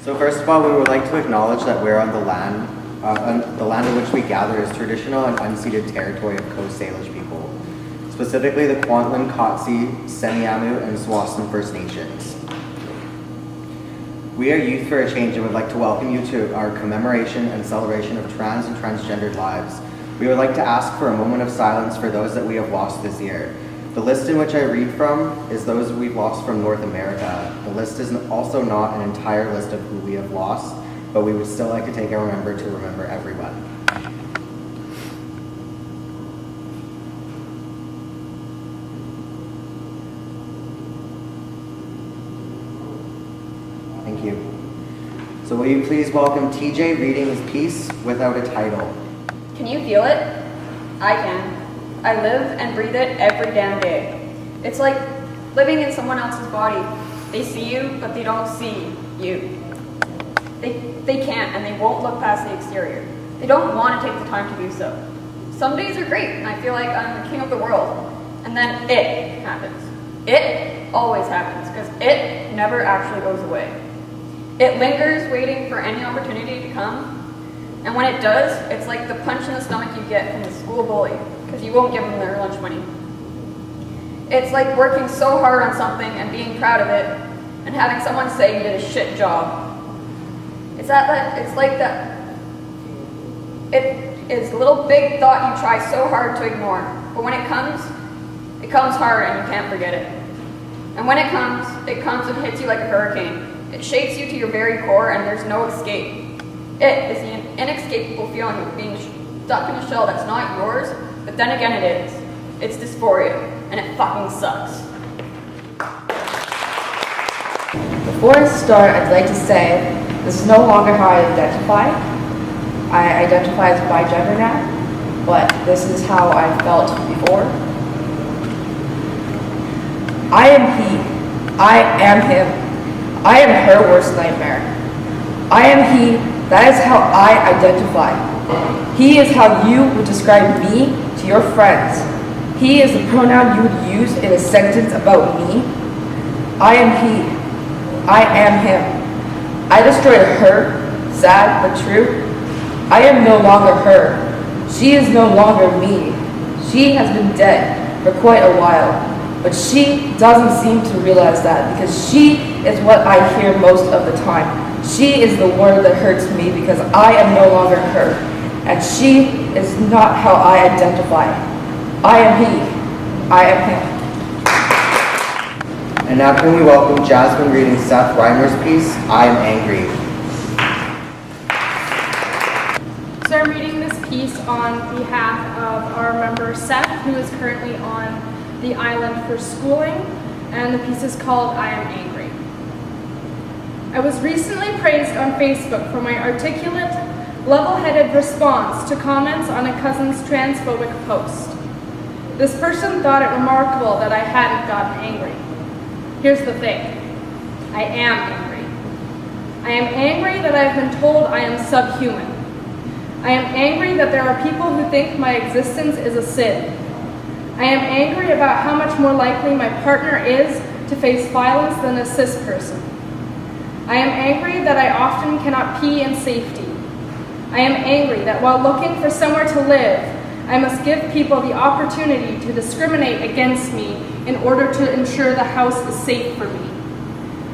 So first of all, we would like to acknowledge that we're on the land on which we gather is traditional and unceded territory of Coast Salish people, specifically the Kwantlen, Kotsi, Semiahmoo, and Tsawwassen First Nations. We are Youth for a Change and would like to welcome you to our commemoration and celebration of trans and transgendered lives. We would like to ask for a moment of silence for those that we have lost this year. The list in which I read from is those we've lost from North America. The list is also not an entire list of who we have lost, but we would still like to take a remember to remember everyone. Thank you. So will you please welcome TJ reading his piece without a title. Can you feel it? I can. I live and breathe it every damn day. It's like living in someone else's body. They see you, but they don't see you. They can't, and they won't look past the exterior. They don't want to take the time to do so. Some days are great, and I feel like I'm the king of the world. And then it happens. It always happens, because it never actually goes away. It lingers, waiting for any opportunity to come. And when it does, it's like the punch in the stomach you get from the school bully, because you won't give them their lunch money. It's like working so hard on something and being proud of it, and having someone say you did a shit job. It's like that. It is a little big thought you try so hard to ignore, but when it comes hard and you can't forget it. And when it comes and hits you like a hurricane. It shakes you to your very core, and there's no escape. It is the inescapable feeling of being stuck in a shell that's not yours, but then again it is. It's dysphoria, and it fucking sucks. Before I start, I'd like to say this is no longer how I identify. I identify as bi-gender now, but this is how I felt before. I am he. I am him. I am her worst nightmare. I am he. That is how I identify. He is how you would describe me to your friends. He is the pronoun you would use in a sentence about me. I am he. I am him. I destroyed her. Sad but true. I am no longer her. She is no longer me. She has been dead for quite a while. But she doesn't seem to realize that, because she is what I hear most of the time. She is the word that hurts me because I am no longer her. And she is not how I identify. I am he. I am him. And now can we welcome Jasmine reading Seth Reimer's piece, I Am Angry. So I'm reading this piece on behalf of our member Seth, who is currently on the island for schooling, and the piece is called I Am Angry. I was recently praised on Facebook for my articulate, level-headed response to comments on a cousin's transphobic post. This person thought it remarkable that I hadn't gotten angry. Here's the thing. I am angry. I am angry that I've been told I am subhuman. I am angry that there are people who think my existence is a sin. I am angry about how much more likely my partner is to face violence than a cis person. I am angry that I often cannot pee in safety. I am angry that while looking for somewhere to live, I must give people the opportunity to discriminate against me in order to ensure the house is safe for me.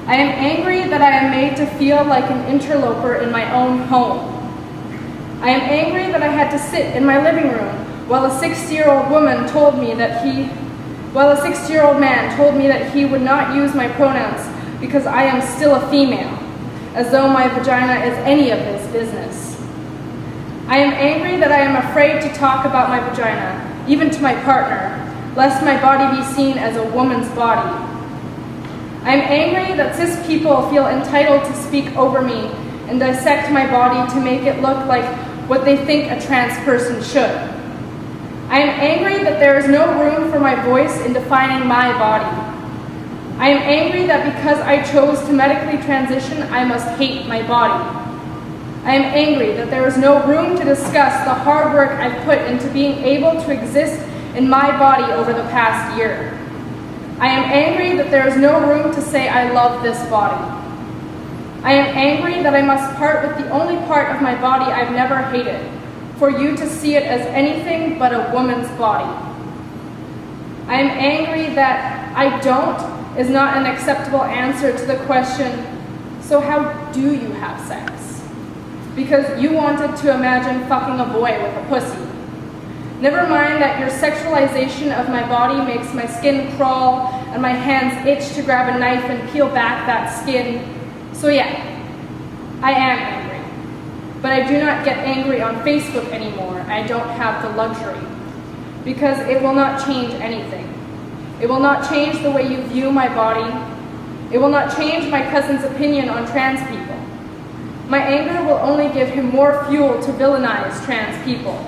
I am angry that I am made to feel like an interloper in my own home. I am angry that I had to sit in my living room while a 60-year-old man told me that he would not use my pronouns because I am still a female, as though my vagina is any of his business. I am angry that I am afraid to talk about my vagina, even to my partner, lest my body be seen as a woman's body. I am angry that cis people feel entitled to speak over me and dissect my body to make it look like what they think a trans person should. I am angry that there is no room for my voice in defining my body. I am angry that because I chose to medically transition, I must hate my body. I am angry that there is no room to discuss the hard work I've put into being able to exist in my body over the past year. I am angry that there is no room to say I love this body. I am angry that I must part with the only part of my body I've never hated, for you to see it as anything but a woman's body. I am angry that I don't is not an acceptable answer to the question, so how do you have sex? Because you wanted to imagine fucking a boy with a pussy. Never mind that your sexualization of my body makes my skin crawl and my hands itch to grab a knife and peel back that skin. So yeah, I am angry. But I do not get angry on Facebook anymore. I don't have the luxury. Because it will not change anything. It will not change the way you view my body. It will not change my cousin's opinion on trans people. My anger will only give him more fuel to villainize trans people.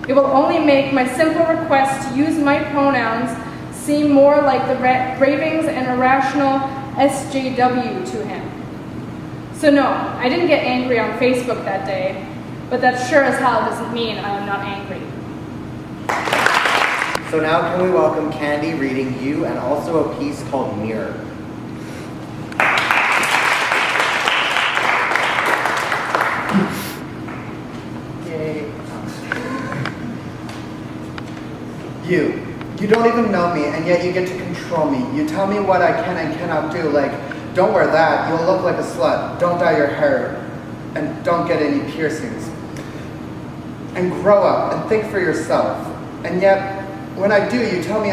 It will only make my simple request to use my pronouns seem more like the ravings and irrational SJW to him. So no, I didn't get angry on Facebook that day, but that sure as hell doesn't mean I am not angry. So now can we welcome Candy reading You and also a piece called Mirror. Yay. You don't even know me, and yet you get to control me. You tell me what I can and cannot do, like, don't wear that, you'll look like a slut. Don't dye your hair, and don't get any piercings. And grow up and think for yourself. And yet, when I do, you tell me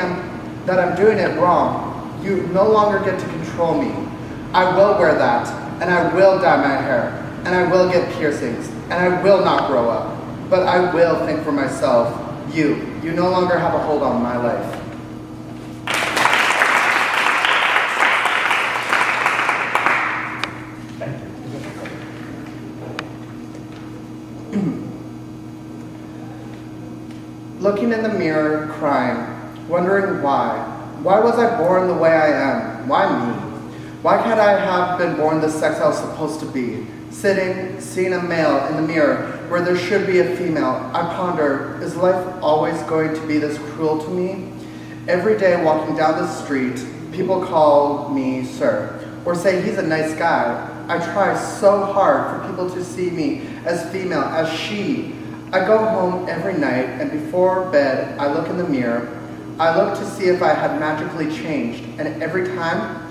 that I'm doing it wrong. You no longer get to control me. I will wear that, and I will dye my hair, and I will get piercings, and I will not grow up. But I will think for myself. You no longer have a hold on my life. Looking in the mirror, crying, wondering why. Why was I born the way I am? Why me? Why can't I have been born the sex I was supposed to be? Sitting, seeing a male in the mirror where there should be a female, I ponder, is life always going to be this cruel to me? Every day walking down the street, people call me sir, or say he's a nice guy. I try so hard for people to see me as female, as she. I go home every night, and before bed, I look in the mirror. I look to see if I had magically changed, and every time,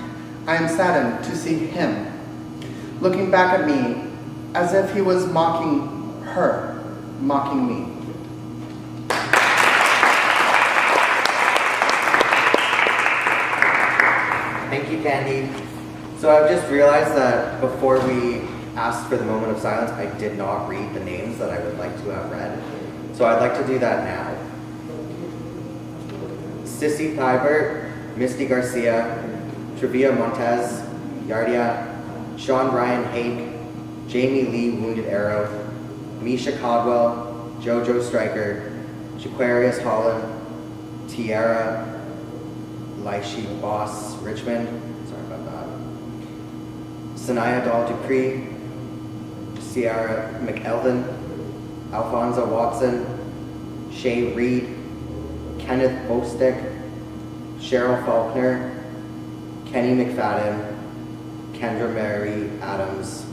I am saddened to see him, looking back at me, as if he was mocking her, mocking me. Thank you, Candy. So I've just realized that before we asked for the moment of silence, I did not read the names that I would like to have read. So I'd like to do that now. Sissy Thibert, Misty Garcia, Trevia Montez, Yardia, Sean Ryan Hake, Jamie Lee Wounded Arrow, Misha Caldwell, Jojo Stryker, Jaquarius Holland, Tiara Laishi Boss Richmond, sorry about that, Sanaya Dahl Dupree, Ciara McElvin, Alfonso Watson, Shay Reed, Kenneth Bostick, Cheryl Faulkner, Kenny McFadden, Kendra Mary Adams,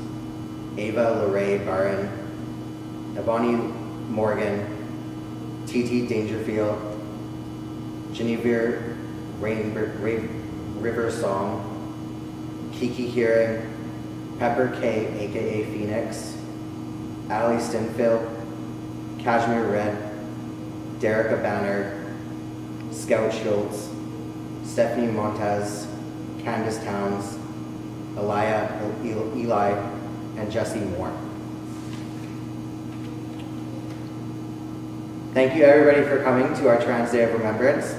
Ava Lorraine Barron, Ebony Morgan, TT Dangerfield, Genevieve River Song, Kiki Hearing, Pepper K, aka Phoenix, Allie Stinfield, Cashmere Red, Derica Banner, Scout Schultz, Stephanie Montez, Candace Towns, Elia Eli, and Jesse Moore. Thank you everybody for coming to our Trans Day of Remembrance.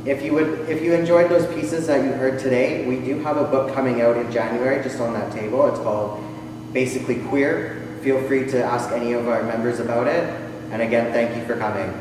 If you enjoyed those pieces that you heard today, we do have a book coming out in January just on that table. It's called Basically Queer. Feel free to ask any of our members about it. And again, thank you for coming.